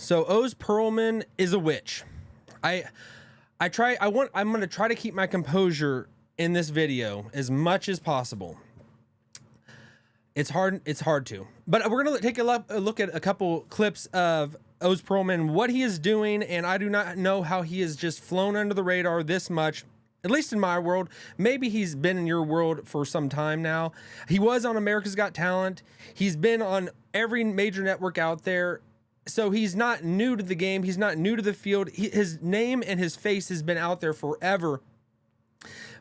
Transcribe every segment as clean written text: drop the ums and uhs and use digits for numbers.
So Oz Pearlman is a witch. I'm going to try to keep my composure in this video as much as possible. It's hard to. But we're going to take a look at a couple clips of Oz Pearlman, what he is doing, and I do not know how he has just flown under the radar this much, at least in my world. Maybe he's been in your world for some time now. He was on America's Got Talent. He's been on every major network out there. So he's not new to the game. He's not new to the field. His name and his face has been out there forever.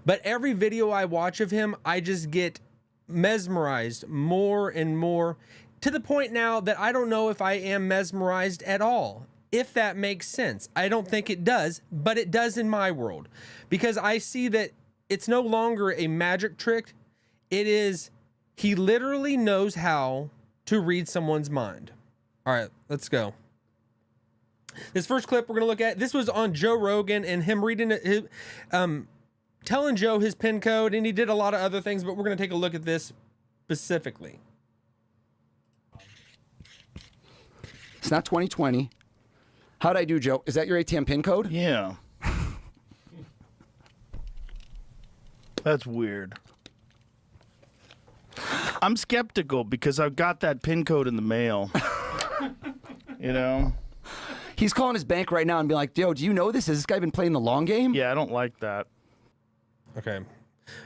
But every video I watch of him, I just get mesmerized more and more, to the point now that I don't know if I am mesmerized at all, if that makes sense. I don't think it does, but it does in my world, because I see that it's no longer a magic trick. It is, he literally knows how to read someone's mind. All right, let's go. This first clip we're going to look at, this was on Joe Rogan and him reading it, telling Joe his PIN code, and he did a lot of other things, but we're going to take a look at this specifically. It's not 2020. How'd I do, Joe? Is that your ATM PIN code? Yeah. That's weird. I'm skeptical because I've got that PIN code in the mail. You know? He's calling his bank right now and being like, Joe, do you know this? Has this guy been playing the long game? Yeah, I don't like that. Okay.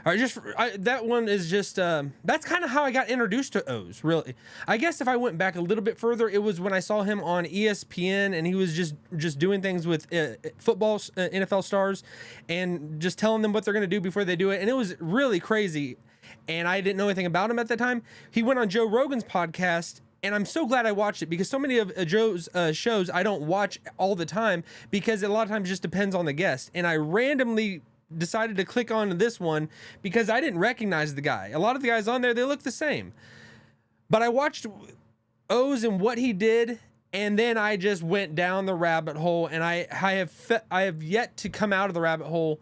All right, that one is just, that's kind of how I got introduced to Oz, really. I guess if I went back a little bit further, it was when I saw him on ESPN, and he was just doing things with football, NFL stars, and just telling them what they're going to do before they do it, and it was really crazy, and I didn't know anything about him at the time. He went on Joe Rogan's podcast, and I'm so glad I watched it, because so many of Joe's shows I don't watch all the time, because a lot of times it just depends on the guest, and I randomly decided to click on this one because I didn't recognize the guy. A lot of the guys on there, they look the same. But I watched Oz and what he did, and then I just went down the rabbit hole, and I have yet to come out of the rabbit hole,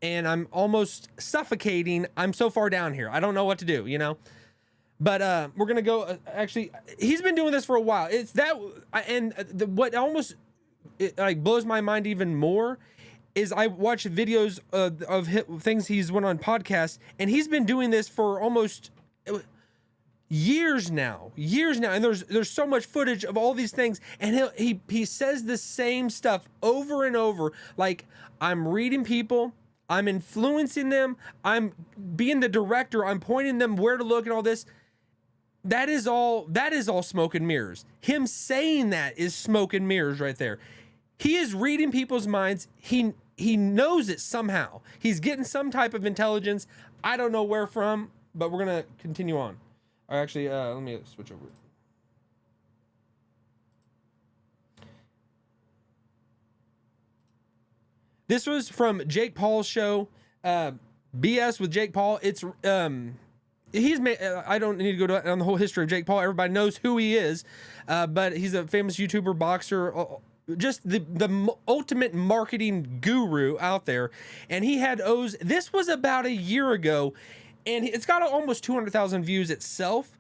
and I'm almost suffocating. I'm so far down here. I don't know what to do, you know? But we're going to go, actually, he's been doing this for a while. It's that, and what almost like blows my mind even more is I watch videos of things he's went on podcasts, and he's been doing this for almost years now, and there's so much footage of all these things, and he says the same stuff over and over, like, I'm reading people, I'm influencing them, I'm being the director, I'm pointing them where to look and all this. That is all smoke and mirrors. Him saying that is smoke and mirrors right there. He is reading people's minds. He knows it somehow. He's getting some type of intelligence. I don't know where from, but we're going to continue on. Or actually, let me switch over. This was from Jake Paul's show, BS with Jake Paul. It's he's made, I don't need to go on the whole history of Jake Paul. Everybody knows who he is, but he's a famous YouTuber, boxer, just the ultimate marketing guru out there. And he had Oz, this was about a year ago, and it's got almost 200,000 views itself.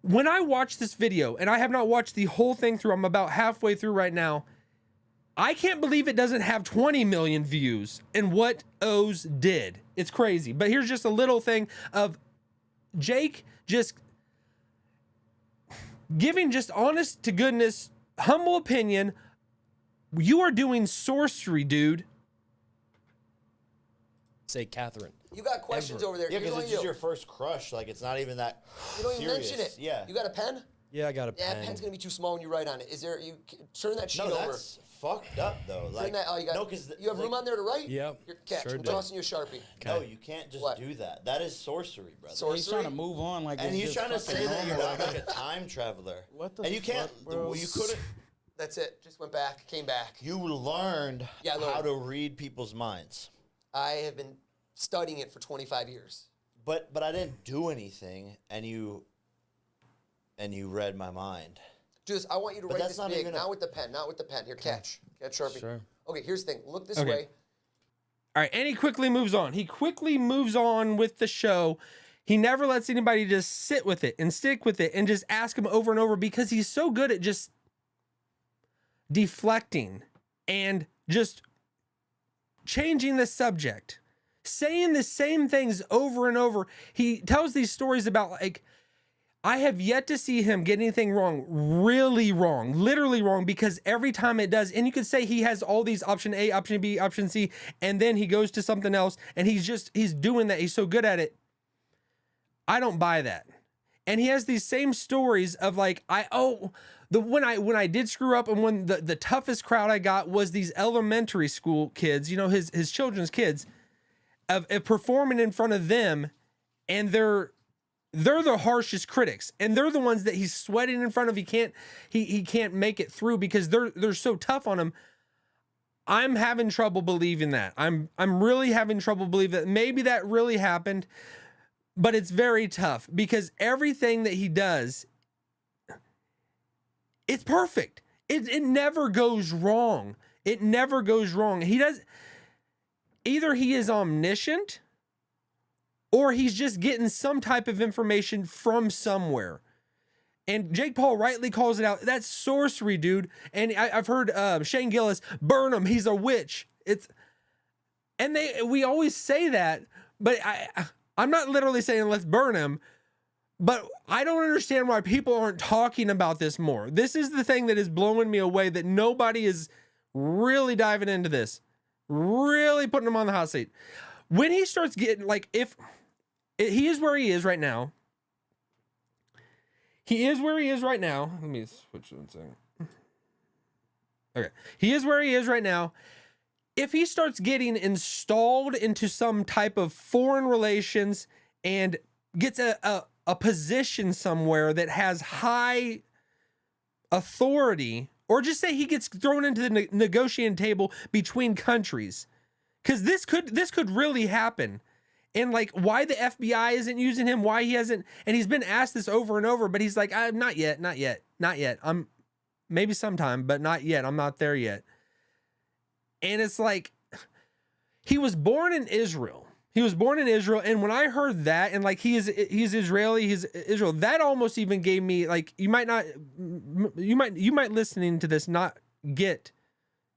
When I watched this video, and I have not watched the whole thing through, I'm about halfway through right now, I can't believe it doesn't have 20 million views in what Oz did. It's crazy. But here's just a little thing of Jake just giving just honest to goodness, humble opinion. You are doing sorcery, dude. Say Catherine. You got questions over there. Yeah, because it's just your first crush. Like, it's not even that You don't even serious. mention it. Yeah. You got a pen? Yeah, I got a pen. Yeah, pen's gonna be too small when you write on it. Is there? You turn that sheet No, over. that's fucked up, though. Like, That, oh, you got. no, because you have room on there to write. Yep, Here, catch. sure I'm do. tossing you a Sharpie. No, you can't just What? do that. That is sorcery, brother. Sorcery? He's trying to move on like And it's he's just trying to fucking say that you're normal. not like a time traveler. What the And you can't. fuck, bro? You couldn't. That's it. Just went back, came back. You learned Yeah, I learned. how to read people's minds. I have been studying it for 25 years. But I didn't do anything, and you read my mind. Do this. I want you to write that's this not big. even Not with the pen. Not with the pen. Here, catch. Catch Sharpie. Sure. Okay, here's the thing. Look this Okay. way. All right, and he quickly moves on. He quickly moves on with the show. He never lets anybody just sit with it and stick with it and just ask him over and over, because he's so good at just deflecting and just changing the subject, saying the same things over and over. He tells these stories about, like, I have yet to see him get anything wrong, really wrong, literally wrong, because every time it does, and you could say he has all these option A, option B, option C, and then he goes to something else, and he's doing that. He's so good at it. I don't buy that. And he has these same stories of like, when I did screw up, and when the toughest crowd I got was these elementary school kids, his children's kids, of performing in front of them, and they're the harshest critics, and they're the ones that he's sweating in front of. He can't make it through because they're so tough on him. I'm having trouble believing that. I'm really having trouble believing that maybe that really happened, but it's very tough because everything that he does, it's perfect. It never goes wrong. It never goes wrong. Either he is omniscient, or he's just getting some type of information from somewhere. And Jake Paul rightly calls it out. That's sorcery, dude. And I've heard Shane Gillis, burn him, he's a witch. We always say that, but I'm not literally saying let's burn him, but I don't understand why people aren't talking about this more. This is the thing that is blowing me away, that nobody is really diving into this, really putting him on the hot seat. When he starts getting, like, if he is where he is right now, let me switch one second. Okay. He is where he is right now. If he starts getting installed into some type of foreign relations and gets a position somewhere that has high authority, or just say he gets thrown into the negotiating table between countries, because this could really happen. And like, why the FBI isn't using him, why he hasn't, and he's been asked this over and over, but he's like, not yet. I'm maybe sometime, but not yet. I'm not there yet. And it's like, he was born in Israel. And when I heard that, and like, he's Israeli, he's Israel, that almost even gave me, like, you might listening to this not get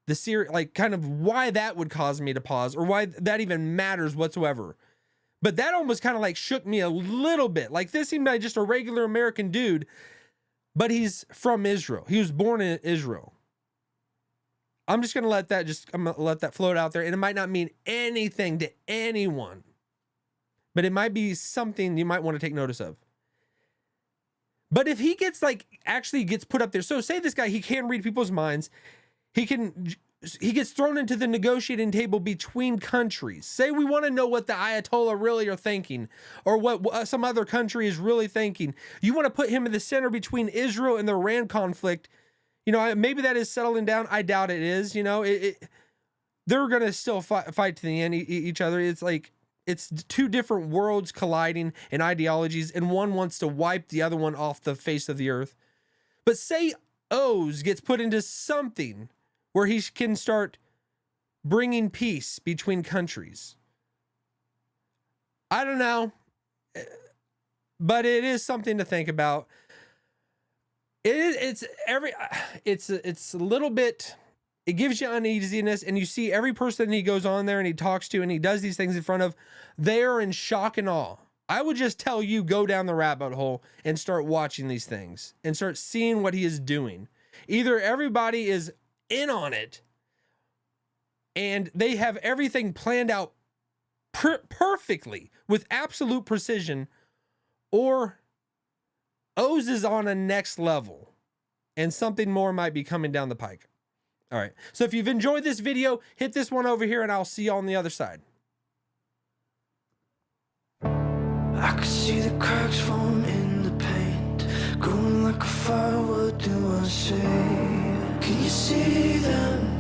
the serious, like, kind of why that would cause me to pause, or why that even matters whatsoever. But that almost kind of like shook me a little bit. Like, this seemed like just a regular American dude, but he's from Israel. He was born in Israel. I'm going to let that float out there. And it might not mean anything to anyone, but it might be something you might want to take notice of. But if he gets actually gets put up there, so say this guy, he can read people's minds. He gets thrown into the negotiating table between countries. Say we want to know what the Ayatollah really are thinking, or what some other country is really thinking. You want to put him in the center between Israel and the Iran conflict. Maybe that is settling down. I doubt it is. They're going to still fight to the end each other. It's like, it's two different worlds colliding in ideologies, and one wants to wipe the other one off the face of the earth. But say Oz gets put into something where he can start bringing peace between countries. I don't know, but it is something to think about. It's a little bit, it gives you uneasiness, and you see every person he goes on there and he talks to and he does these things in front of, they are in shock and awe. I would just tell you, go down the rabbit hole and start watching these things and start seeing what he is doing. Either everybody is in on it and they have everything planned out perfectly with absolute precision, or Oz is on a next level and something more might be coming down the pike. All right. So if you've enjoyed this video, hit this one over here and I'll see you on the other side. I could see the cracks form in the paint, growing like a fire. What do I say? Can you see them?